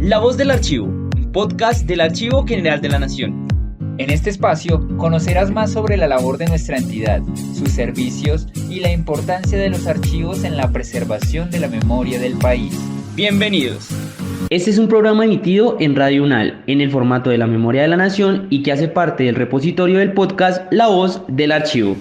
La Voz del Archivo, un podcast del Archivo General de la Nación. En este espacio conocerás más sobre la labor de nuestra entidad, sus servicios y la importancia de los archivos en la preservación de la memoria del país. Bienvenidos. Este es un programa emitido en Radio UNAL, en el formato de la Memoria de la Nación y que hace parte del repositorio del podcast La Voz del Archivo.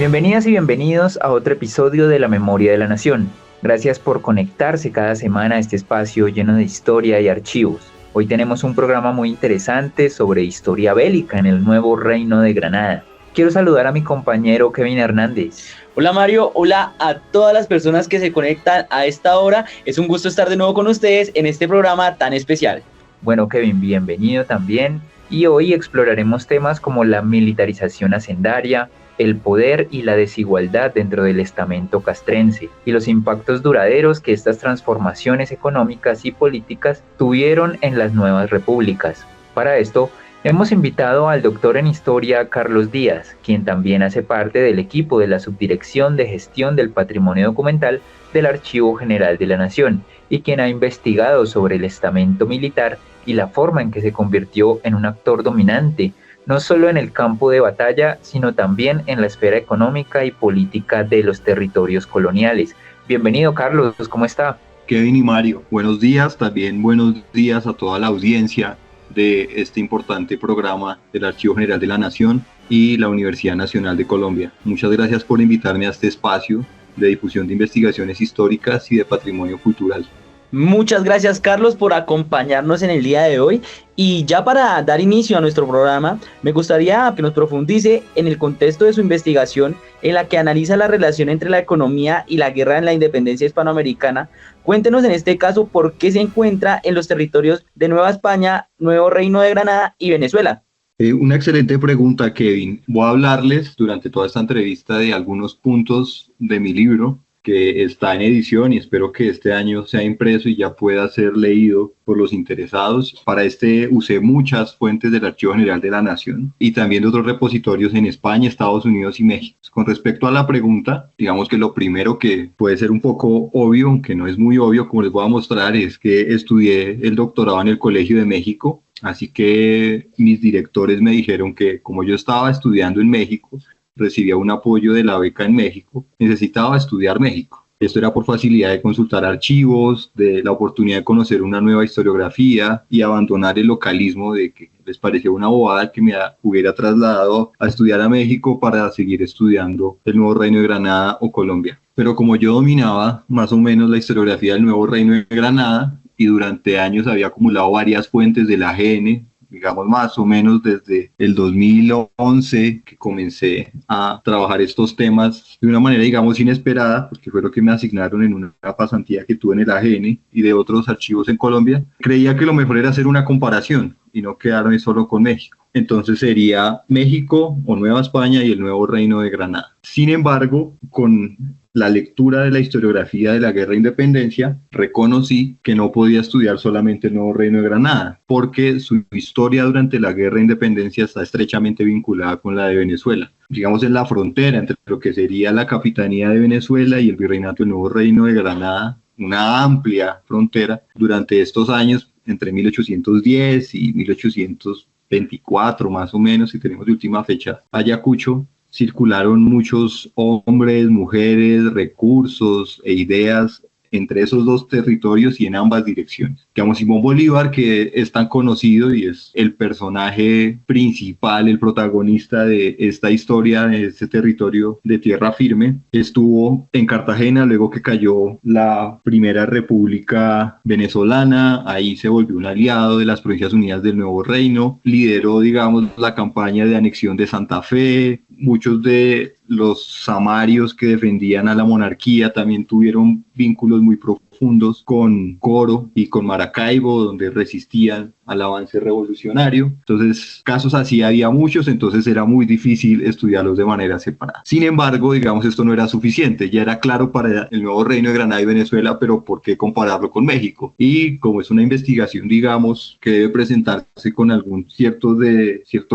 Bienvenidas y bienvenidos a otro episodio de La Memoria de la Nación. Gracias por conectarse cada semana a este espacio lleno de historia y archivos. Hoy tenemos un programa muy interesante sobre historia bélica en el nuevo Reino de Granada. Quiero saludar a mi compañero Kevin Hernández. Hola Mario, hola a todas las personas que se conectan a esta hora. Es un gusto estar de nuevo con ustedes en este programa tan especial. Bueno Kevin, bienvenido también. Y hoy exploraremos temas como la militarización hacendaria, el poder y la desigualdad dentro del estamento castrense y los impactos duraderos que estas transformaciones económicas y políticas tuvieron en las nuevas repúblicas. Para esto, hemos invitado al doctor en Historia Carlos Díaz, quien también hace parte del equipo de la Subdirección de Gestión del Patrimonio Documental del Archivo General de la Nación y quien ha investigado sobre el estamento militar y la forma en que se convirtió en un actor dominante no solo en el campo de batalla, sino también en la esfera económica y política de los territorios coloniales. Bienvenido, Carlos, ¿cómo está? Kevin y Mario, buenos días, también buenos días a toda la audiencia de este importante programa del Archivo General de la Nación y la Universidad Nacional de Colombia. Muchas gracias por invitarme a este espacio de difusión de investigaciones históricas y de patrimonio cultural. Muchas gracias Carlos por acompañarnos en el día de hoy y ya para dar inicio a nuestro programa me gustaría que nos profundice en el contexto de su investigación en la que analiza la relación entre la economía y la guerra en la independencia hispanoamericana. Cuéntenos en este caso por qué se encuentra en los territorios de Nueva España, Nuevo Reino de Granada y Venezuela. Una excelente pregunta, Kevin. Voy a hablarles durante toda esta entrevista de algunos puntos de mi libro que está en edición y espero que este año sea impreso y ya pueda ser leído por los interesados. Para este usé muchas fuentes del Archivo General de la Nación y también de otros repositorios en España, Estados Unidos y México. Con respecto a la pregunta, digamos que lo primero que puede ser un poco obvio, aunque no es muy obvio, como les voy a mostrar, es que estudié el doctorado en el Colegio de México, así que mis directores me dijeron que como yo estaba estudiando en México, recibía un apoyo de la beca en México, necesitaba estudiar México. Esto era por facilidad de consultar archivos, de la oportunidad de conocer una nueva historiografía y abandonar el localismo de que les parecía una bobada que me hubiera trasladado a estudiar a México para seguir estudiando el Nuevo Reino de Granada o Colombia. Pero como yo dominaba más o menos la historiografía del Nuevo Reino de Granada y durante años había acumulado varias fuentes de la AGN, digamos más o menos desde el 2011 que comencé a trabajar estos temas de una manera digamos inesperada, porque fue lo que me asignaron en una pasantía que tuve en el AGN y de otros archivos en Colombia. Creía que lo mejor era hacer una comparación y no quedarme solo con México. Entonces sería México o Nueva España y el Nuevo Reino de Granada. Sin embargo, con la lectura de la historiografía de la Guerra de Independencia, reconocí que no podía estudiar solamente el Nuevo Reino de Granada, porque su historia durante la Guerra de Independencia está estrechamente vinculada con la de Venezuela. Digamos, en la frontera entre lo que sería la Capitanía de Venezuela y el Virreinato del Nuevo Reino de Granada, una amplia frontera durante estos años, entre 1810 y 1824 más o menos, si tenemos de última fecha Ayacucho, circularon muchos hombres, mujeres, recursos e ideas entre esos dos territorios y en ambas direcciones. Digamos, Simón Bolívar, que es tan conocido y es el personaje principal, el protagonista de esta historia, de este territorio de tierra firme, estuvo en Cartagena luego que cayó la Primera República Venezolana, ahí se volvió un aliado de las Provincias Unidas del Nuevo Reino, lideró, digamos, la campaña de anexión de Santa Fe. Muchos de los samarios que defendían a la monarquía también tuvieron vínculos muy profundos fundos con Coro y con Maracaibo, donde resistían al avance revolucionario. Entonces, casos así había muchos, entonces era muy difícil estudiarlos de manera separada. Sin embargo, digamos, esto no era suficiente, ya era claro para el nuevo Reino de Granada y Venezuela, pero ¿por qué compararlo con México? Y como es una investigación, digamos, que debe presentarse con algún cierto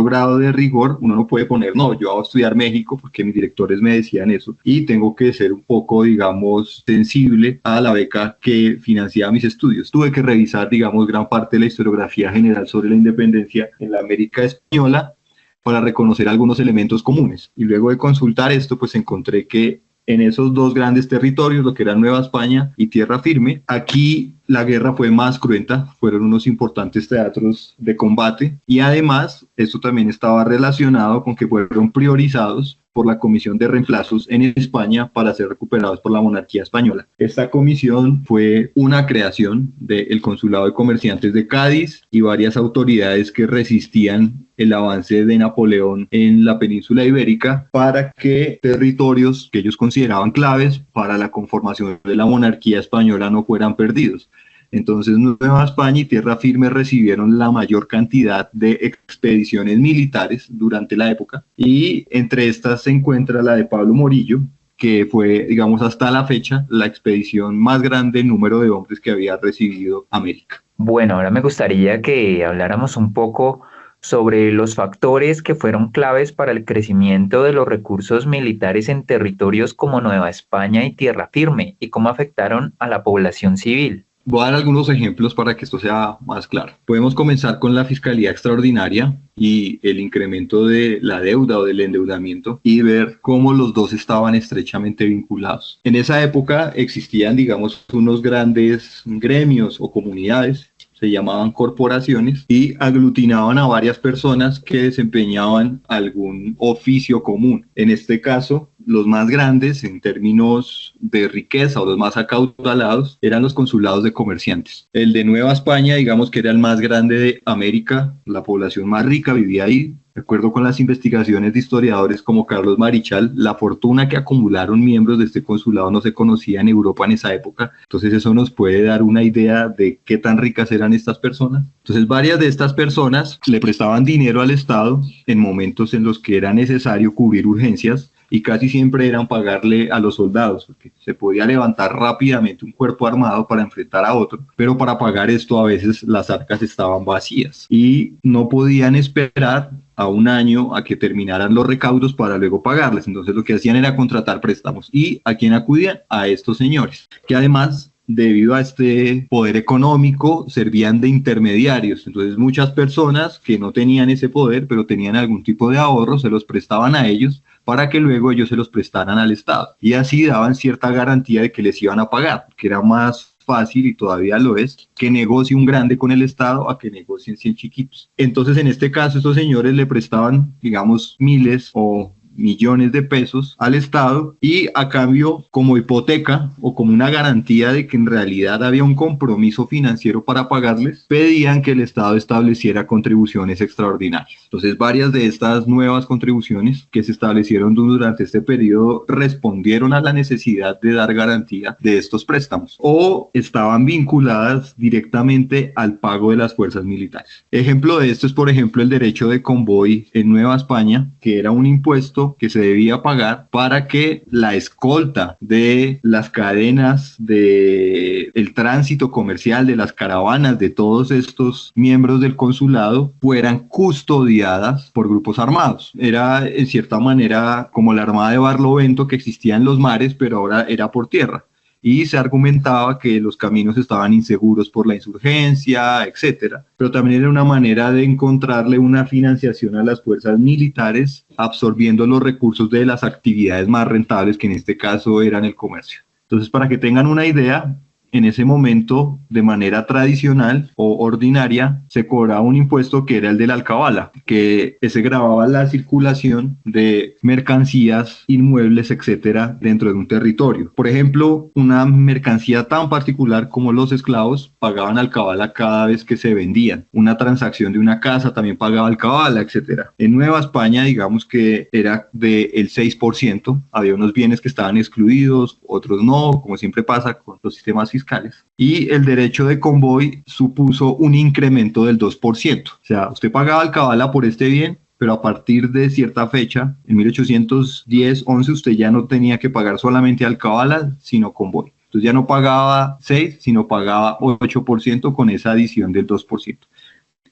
grado de rigor, uno no puede poner, no, yo voy a estudiar México porque mis directores me decían eso, y tengo que ser un poco, digamos, sensible a la beca que financiaba mis estudios. Tuve que revisar, digamos, gran parte de la historiografía general sobre la independencia en la América española para reconocer algunos elementos comunes. Y luego de consultar esto, pues encontré que en esos dos grandes territorios, lo que era Nueva España y Tierra Firme, aquí la guerra fue más cruenta, fueron unos importantes teatros de combate y además esto también estaba relacionado con que fueron priorizados por la Comisión de Reemplazos en España para ser recuperados por la monarquía española. Esta comisión fue una creación del Consulado de Comerciantes de Cádiz y varias autoridades que resistían el avance de Napoleón en la península ibérica para que territorios que ellos consideraban claves para la conformación de la monarquía española no fueran perdidos. Entonces Nueva España y Tierra Firme recibieron la mayor cantidad de expediciones militares durante la época y entre estas se encuentra la de Pablo Morillo, que fue, digamos, hasta la fecha la expedición más grande en número de hombres que había recibido América. Bueno, ahora me gustaría que habláramos un poco sobre los factores que fueron claves para el crecimiento de los recursos militares en territorios como Nueva España y Tierra Firme y cómo afectaron a la población civil. Voy a dar algunos ejemplos para que esto sea más claro. Podemos comenzar con la fiscalía extraordinaria y el incremento de la deuda o del endeudamiento y ver cómo los dos estaban estrechamente vinculados. En esa época existían, digamos, unos grandes gremios o comunidades, se llamaban corporaciones y aglutinaban a varias personas que desempeñaban algún oficio común. En este caso, los más grandes en términos de riqueza o los más acaudalados eran los consulados de comerciantes. El de Nueva España, digamos que era el más grande de América, la población más rica vivía ahí. De acuerdo con las investigaciones de historiadores como Carlos Marichal, la fortuna que acumularon miembros de este consulado no se conocía en Europa en esa época. Entonces eso nos puede dar una idea de qué tan ricas eran estas personas. Entonces varias de estas personas le prestaban dinero al Estado en momentos en los que era necesario cubrir urgencias y casi siempre eran pagarle a los soldados, porque se podía levantar rápidamente un cuerpo armado para enfrentar a otro, pero para pagar esto a veces las arcas estaban vacías y no podían esperar a un año a que terminaran los recaudos para luego pagarles. Entonces lo que hacían era contratar préstamos. ¿Y a quién acudían? A estos señores, que además, debido a este poder económico, servían de intermediarios. Entonces muchas personas que no tenían ese poder, pero tenían algún tipo de ahorro, se los prestaban a ellos para que luego ellos se los prestaran al Estado. Y así daban cierta garantía de que les iban a pagar, que era más fácil, y todavía lo es, que negocie un grande con el Estado a que negocien 100 chiquitos. Entonces, en este caso, estos señores le prestaban, digamos, miles o millones de pesos al Estado y a cambio, como hipoteca o como una garantía de que en realidad había un compromiso financiero para pagarles, pedían que el Estado estableciera contribuciones extraordinarias. Entonces varias de estas nuevas contribuciones que se establecieron durante este periodo respondieron a la necesidad de dar garantía de estos préstamos o estaban vinculadas directamente al pago de las fuerzas militares. Ejemplo de esto es, por ejemplo, el derecho de convoy en Nueva España, que era un impuesto que se debía pagar para que la escolta de las cadenas de el tránsito comercial, de las caravanas, de todos estos miembros del consulado fueran custodiadas por grupos armados. Era en cierta manera como la Armada de Barlovento que existía en los mares, pero ahora era por tierra. Y se argumentaba que los caminos estaban inseguros por la insurgencia, etcétera. Pero también era una manera de encontrarle una financiación a las fuerzas militares, absorbiendo los recursos de las actividades más rentables, que en este caso eran el comercio. Entonces, para que tengan una idea, en ese momento, de manera tradicional o ordinaria, se cobraba un impuesto que era el de la alcabala, que se grababa la circulación de mercancías, inmuebles, etcétera, dentro de un territorio. Por ejemplo, una mercancía tan particular como los esclavos pagaban alcabala cada vez que se vendían. Una transacción de una casa también pagaba alcabala, etcétera. En Nueva España, digamos que era del 6%, había unos bienes que estaban excluidos, otros no, como siempre pasa con los sistemas fiscales, fiscales. Y el derecho de convoy supuso un incremento del 2%. O sea, usted pagaba alcabala por este bien, pero a partir de cierta fecha, en 1810-11, usted ya no tenía que pagar solamente alcabala, sino convoy. Entonces ya no pagaba 6, sino pagaba 8% con esa adición del 2%.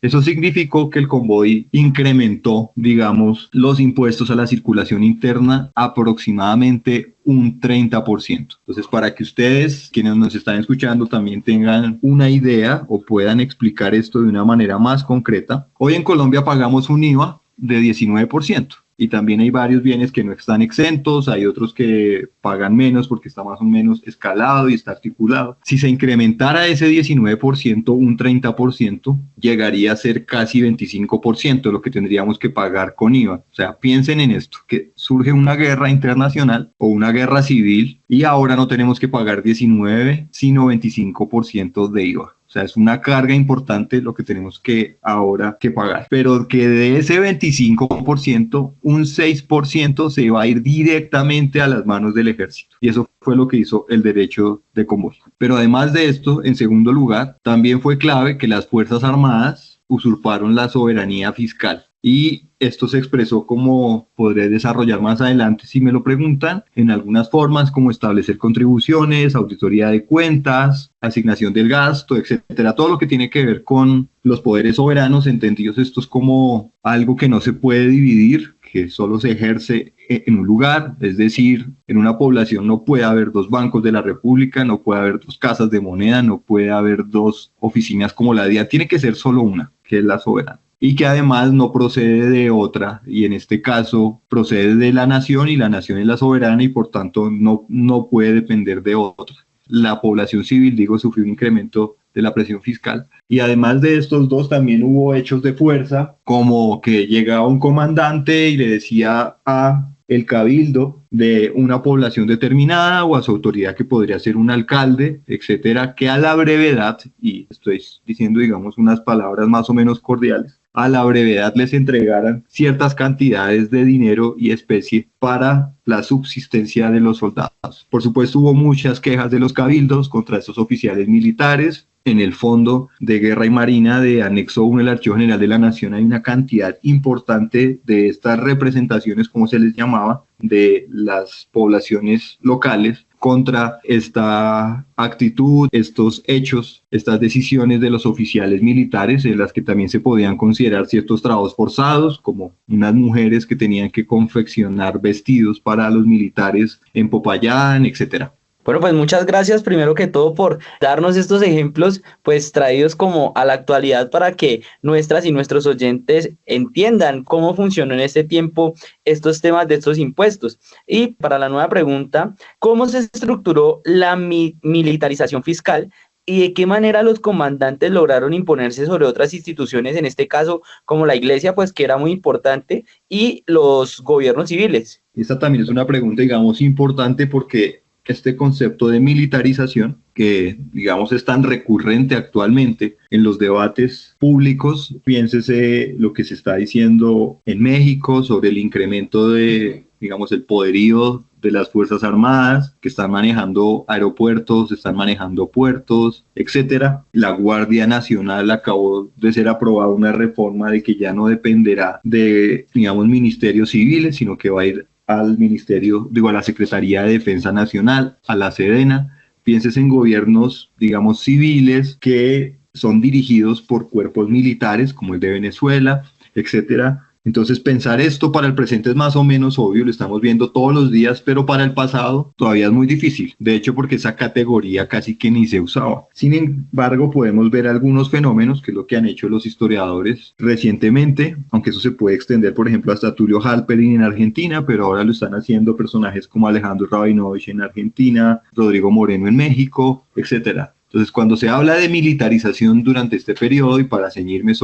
Eso significó que el convoy incrementó, digamos, los impuestos a la circulación interna aproximadamente un 30%. Entonces, para que ustedes, quienes nos están escuchando, también tengan una idea o puedan explicar esto de una manera más concreta, hoy en Colombia pagamos un IVA de 19%. Y también hay varios bienes que no están exentos, hay otros que pagan menos porque está más o menos escalado y está articulado. Si se incrementara ese 19%, un 30%, llegaría a ser casi 25% lo que tendríamos que pagar con IVA. O sea, piensen en esto, que surge una guerra internacional o una guerra civil y ahora no tenemos que pagar 19, sino 25% de IVA. O sea, es una carga importante lo que tenemos que ahora que pagar. Pero que de ese 25%, un 6% se va a ir directamente a las manos del ejército. Y eso fue lo que hizo el derecho de convoy. Pero además de esto, en segundo lugar, también fue clave que las Fuerzas Armadas usurparon la soberanía fiscal. Y esto se expresó, como podré desarrollar más adelante si me lo preguntan, en algunas formas como establecer contribuciones, auditoría de cuentas, asignación del gasto, etcétera. Todo lo que tiene que ver con los poderes soberanos, entendidos estos como algo que no se puede dividir, que solo se ejerce en un lugar, es decir, en una población no puede haber dos bancos de la República, no puede haber dos casas de moneda, no puede haber dos oficinas como la DIA, tiene que ser solo una, que es la soberana. Y que además no procede de otra, y en este caso procede de la nación, y la nación es la soberana y por tanto no puede depender de otra. La población civil, digo, sufrió un incremento de la presión fiscal. Y además de estos dos también hubo hechos de fuerza, como que llegaba un comandante y le decía a el cabildo de una población determinada o a su autoridad, que podría ser un alcalde, etcétera, que a la brevedad, y estoy diciendo, digamos, unas palabras más o menos cordiales, a la brevedad les entregaran ciertas cantidades de dinero y especie para la subsistencia de los soldados. Por supuesto, hubo muchas quejas de los cabildos contra estos oficiales militares. En el Fondo de Guerra y Marina de Anexo 1 del Archivo General de la Nación hay una cantidad importante de estas representaciones, como se les llamaba, de las poblaciones locales contra esta actitud, estos hechos, estas decisiones de los oficiales militares, en las que también se podían considerar ciertos trabajos forzados, como unas mujeres que tenían que confeccionar vestidos para los militares en Popayán, etcétera. Bueno, pues muchas gracias primero que todo por darnos estos ejemplos pues traídos como a la actualidad para que nuestras y nuestros oyentes entiendan cómo funcionó en este tiempo estos temas de estos impuestos. Y para la nueva pregunta, ¿cómo se estructuró la militarización fiscal y de qué manera los comandantes lograron imponerse sobre otras instituciones, en este caso como la iglesia, pues que era muy importante, y los gobiernos civiles? Esta también es una pregunta, digamos, importante porque este concepto de militarización, que digamos es tan recurrente actualmente en los debates públicos, piénsese lo que se está diciendo en México sobre el incremento de, digamos, el poderío de las Fuerzas Armadas, que están manejando aeropuertos, están manejando puertos, etcétera. La Guardia Nacional acabó de ser aprobada una reforma de que ya no dependerá de, digamos, ministerios civiles, sino que va a ir al ministerio, a la Secretaría de Defensa Nacional, a la Sedena. Pienses en gobiernos, digamos, civiles que son dirigidos por cuerpos militares, como el de Venezuela, etcétera. Entonces, pensar esto para el presente es más o menos obvio, lo estamos viendo todos los días, pero para el pasado todavía es muy difícil. De hecho, porque esa categoría casi que ni se usaba. Sin embargo, podemos ver algunos fenómenos, que es lo que han hecho los historiadores recientemente, aunque eso se puede extender, por ejemplo, hasta Tulio Halperin en Argentina, pero ahora lo están haciendo personajes como Alejandro Rabinovich en Argentina, Rodrigo Moreno en México, etcétera. Entonces, cuando se habla de militarización durante este periodo, y para ceñirme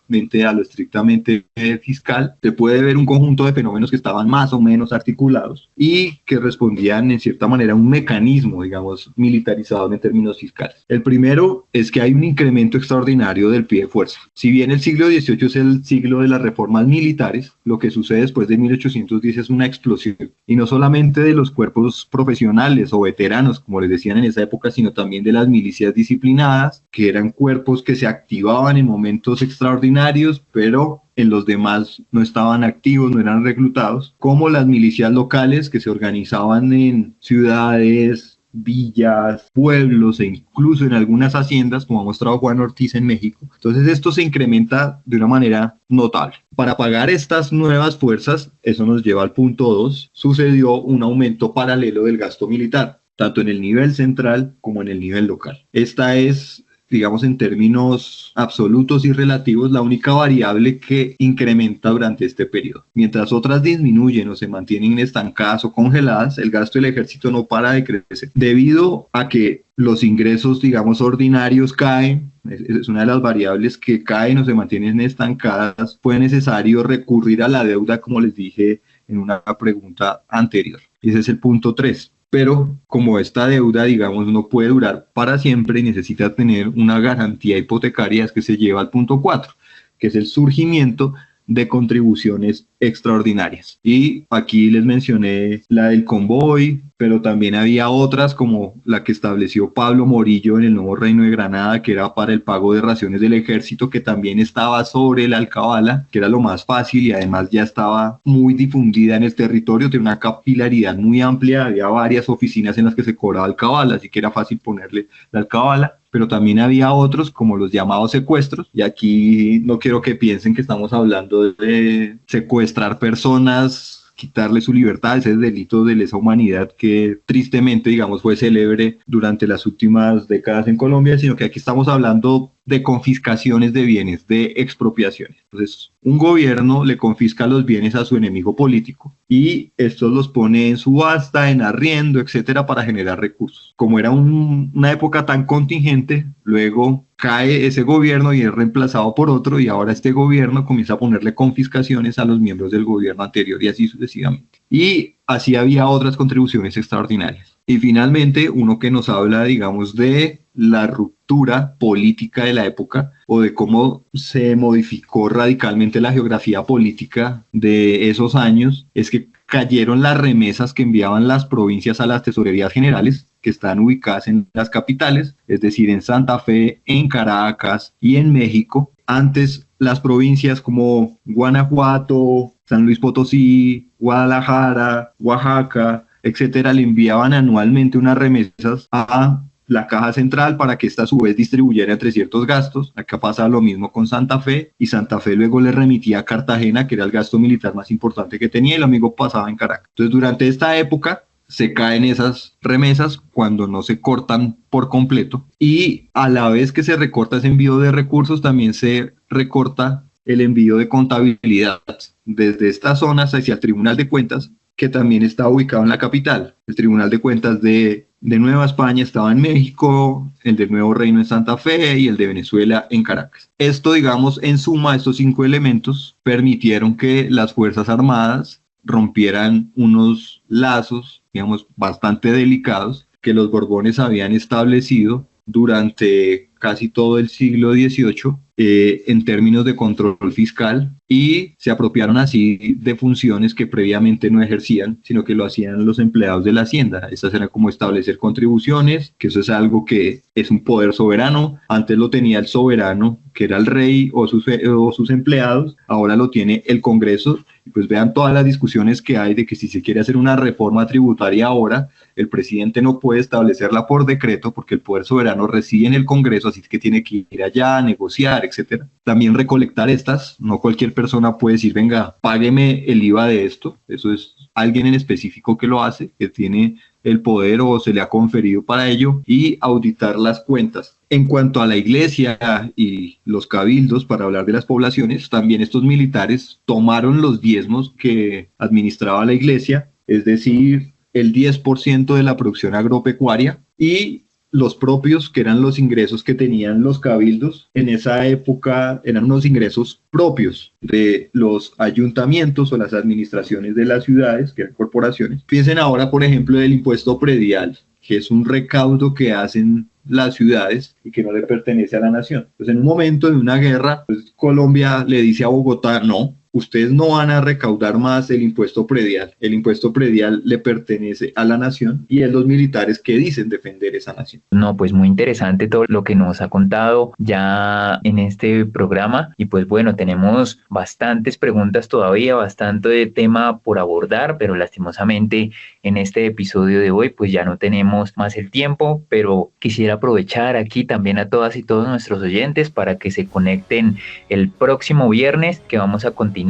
solamente a lo estrictamente fiscal, se puede ver un conjunto de fenómenos que estaban más o menos articulados y que respondían en cierta manera a un mecanismo, digamos, militarizado en términos fiscales. El primero es que hay un incremento extraordinario del pie de fuerza. Si bien el siglo XVIII es el siglo de las reformas militares, lo que sucede después de 1810 es una explosión, y no solamente de los cuerpos profesionales o veteranos, como les decían en esa época, sino también de las milicias disciplinadas, que eran cuerpos que se activaban en momentos extraordinarios, pero en los demás no estaban activos, no eran reclutados, como las milicias locales que se organizaban en ciudades, villas, pueblos e incluso en algunas haciendas, como ha mostrado Juan Ortiz en México. Entonces esto se incrementa de una manera notable. Para pagar estas nuevas fuerzas, eso nos lleva al punto 2, sucedió un aumento paralelo del gasto militar, tanto en el nivel central como en el nivel local. Esta es, digamos, en términos absolutos y relativos, la única variable que incrementa durante este periodo. Mientras otras disminuyen o se mantienen estancadas o congeladas, el gasto del ejército no para de crecer, debido a que los ingresos, digamos, ordinarios caen. Es una de las variables que caen o se mantienen estancadas. Fue necesario recurrir a la deuda, como les dije en una pregunta anterior. Y ese es el punto 3. Pero como esta deuda, digamos, no puede durar para siempre y necesita tener una garantía hipotecaria, es que se lleva al punto 4, que es el surgimiento de contribuciones extraordinarias. Y aquí les mencioné la del convoy, pero también había otras como la que estableció Pablo Morillo en el Nuevo Reino de Granada, que era para el pago de raciones del ejército, que también estaba sobre la alcabala, que era lo más fácil y además ya estaba muy difundida en el territorio, tenía una capilaridad muy amplia, había varias oficinas en las que se cobraba alcabala, así que era fácil ponerle la alcabala. Pero también había otros como los llamados secuestros, y aquí no quiero que piensen que estamos hablando de secuestrar personas, quitarle su libertad, ese delito de lesa humanidad que tristemente, digamos, fue célebre durante las últimas décadas en Colombia, sino que aquí estamos hablando de confiscaciones de bienes, de expropiaciones. Entonces, un gobierno le confisca los bienes a su enemigo político y estos los pone en subasta, en arriendo, etcétera, para generar recursos. Como era una época tan contingente, luego cae ese gobierno y es reemplazado por otro, y ahora este gobierno comienza a ponerle confiscaciones a los miembros del gobierno anterior y así sucesivamente. Y así había otras contribuciones extraordinarias. Y finalmente, uno que nos habla, digamos, de la ruptura política de la época o de cómo se modificó radicalmente la geografía política de esos años, es que cayeron las remesas que enviaban las provincias a las tesorerías generales, que están ubicadas en las capitales, es decir, en Santa Fe, en Caracas y en México. Antes, las provincias como Guanajuato, San Luis Potosí, Guadalajara, Oaxaca, etcétera, le enviaban anualmente unas remesas a la caja central para que esta a su vez distribuyera entre ciertos gastos. Acá pasa lo mismo con Santa Fe, y Santa Fe luego le remitía a Cartagena, que era el gasto militar más importante que tenía, y lo mismo pasaba en Caracas. Entonces, durante esta época se caen esas remesas cuando no se cortan por completo, y a la vez que se recorta ese envío de recursos, también se recorta el envío de contabilidad desde estas zonas hacia el Tribunal de Cuentas, que también está ubicado en la capital. El Tribunal de Cuentas de Nueva España estaba en México, el del Nuevo Reino en Santa Fe y el de Venezuela en Caracas. Esto, digamos, en suma, estos 5 elementos permitieron que las Fuerzas Armadas rompieran unos lazos, digamos, bastante delicados que los Borbones habían establecido durante casi todo el siglo XVIII en términos de control fiscal, y se apropiaron así de funciones que previamente no ejercían, sino que lo hacían los empleados de la hacienda. Estas eran como establecer contribuciones, que eso es algo que es un poder soberano. Antes lo tenía el soberano, que era el rey o sus empleados, ahora lo tiene el Congreso. Y pues vean todas las discusiones que hay de que si se quiere hacer una reforma tributaria ahora, el presidente no puede establecerla por decreto porque el poder soberano reside en el Congreso, así que tiene que ir allá a negociar, etcétera. También recolectar estas, no cualquier persona puede decir, venga, págueme el IVA de esto. Eso es alguien en específico que lo hace, que tiene el poder o se le ha conferido para ello, y auditar las cuentas. En cuanto a la iglesia y los cabildos, para hablar de las poblaciones, también estos militares tomaron los diezmos que administraba la iglesia, es decir, el 10% de la producción agropecuaria, y los propios, que eran los ingresos que tenían los cabildos. En esa época eran unos ingresos propios de los ayuntamientos o las administraciones de las ciudades, que eran corporaciones. Piensen ahora, por ejemplo, del impuesto predial, que es un recaudo que hacen las ciudades y que no le pertenece a la nación. Pues en un momento de una guerra, pues Colombia le dice a Bogotá, no, ustedes no van a recaudar más el impuesto predial. El impuesto predial le pertenece a la nación y es los militares que dicen defender esa nación. No, pues muy interesante todo lo que nos ha contado ya en este programa y pues bueno, tenemos bastantes preguntas todavía, bastante tema por abordar, pero lastimosamente en este episodio de hoy pues ya no tenemos más el tiempo, pero quisiera aprovechar aquí también a todas y todos nuestros oyentes para que se conecten el próximo viernes, que vamos a continuar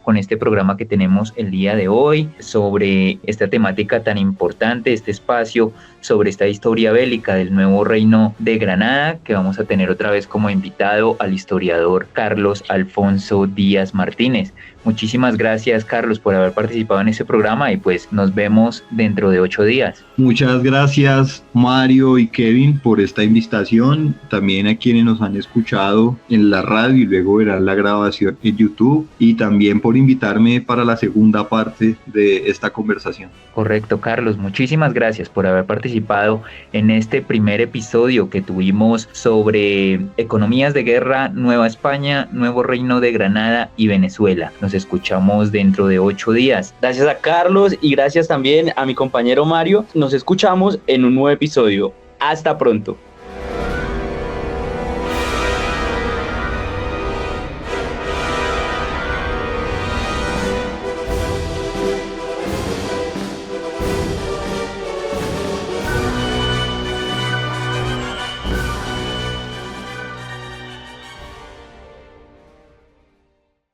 con este programa que tenemos el día de hoy sobre esta temática tan importante, este espacio sobre esta historia bélica del nuevo reino de Granada, que vamos a tener otra vez como invitado al historiador Carlos Alfonso Díaz Martínez. Muchísimas gracias, Carlos, por haber participado en este programa y pues nos vemos dentro de 8 días. Muchas gracias, Mario y Kevin, por esta invitación. También a quienes nos han escuchado en la radio y luego verán la grabación en YouTube, y también por invitarme para la segunda parte de esta conversación. Correcto, Carlos. Muchísimas gracias por haber participado en este primer episodio que tuvimos sobre economías de guerra, Nueva España, Nuevo Reino de Granada y Venezuela. Nos escuchamos dentro de 8 días. Gracias a Carlos y gracias también a mi compañero Mario. Nos escuchamos en un nuevo episodio. Hasta pronto.